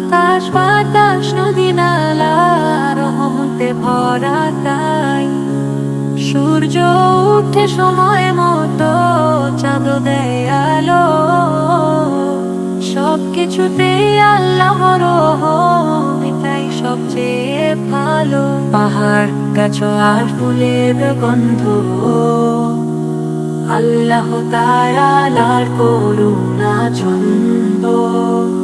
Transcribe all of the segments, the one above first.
আকাশ বাতাস নদী নালা রহমতে ভরা তাই। সূর্য উঠে সময় মতো, চাঁদ দেয় আলো, সবকিছুতে আল্লাহর রহম, এটাই সবচেয়ে ভালো। পাহাড় গাছ আর ফুলের গন্ধ, আল্লাহ তাআলার করুণা ছন্দ।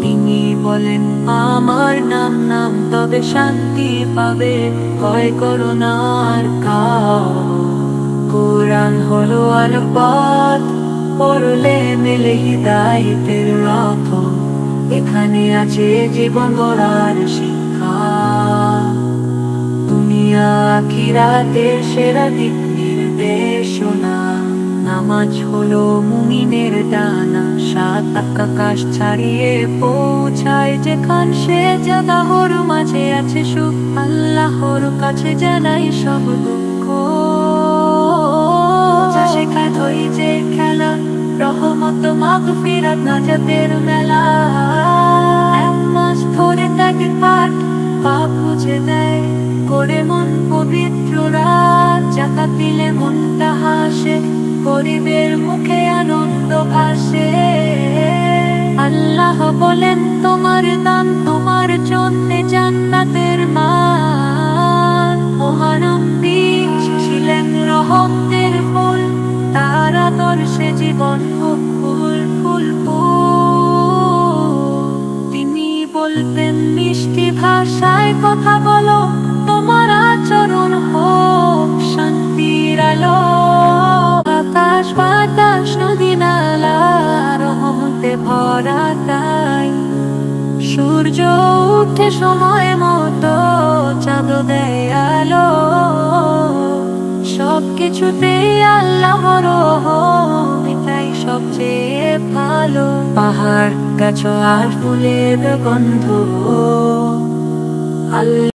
তিনি বলেন আমার নাম নাম তবে শান্তি পাবে, ভয় করো না আর কাও। কোরআন হলো আলোর পথ, পড়লে মেলে হিদায়াতের রথ। এখানে আছে জীবন গড়ার শিক্ষা, দুনিয়া আখিরাতের সেরা দিক নির্দেশনা। নামাজ হলো মুমিনের ডানা, সাত আকাশ ছাড়িয়ে পৌঁছায় যেখান সে জাদাহর মাঝে আছে সুখ। আল্লাহর কাছে জানাই সব দুঃখ, যা শেখায় ধৈর্যের খেলা, রহমত মাগফিরাত নাজাতের মেলা। এক মাস ধরে তাকে পাঠ পাপ মুছে দেয়, করে মন পবিত্র রাত। জাকাত দিলে মনটা হাসে, গরিবের মুখে আনন্দ ভাসে। আল্লাহ বলেন তোমার দান তোমার জন্যে জান্নাতের মান। মহানবী ছিলেন রহমতের ফুল, তার আদর্শে জীবন হোক ফুল ফুল ফুল। তিনি বলতেন মিষ্টি ভাষায় কথা বলো, তোমার আচরণ হোক শান্তির আলো। আকাশ বাতাস নদী নালা রহমতে ভরা তাই। সূর্য উঠে সময় মতো, চাঁদ দেয় আলো, সবকিছুতে আল্লাহর রহম, এটাই সবচেয়ে ভালো। পাহাড় গাছ আর ফুলের গন্ধ, আল্লাহ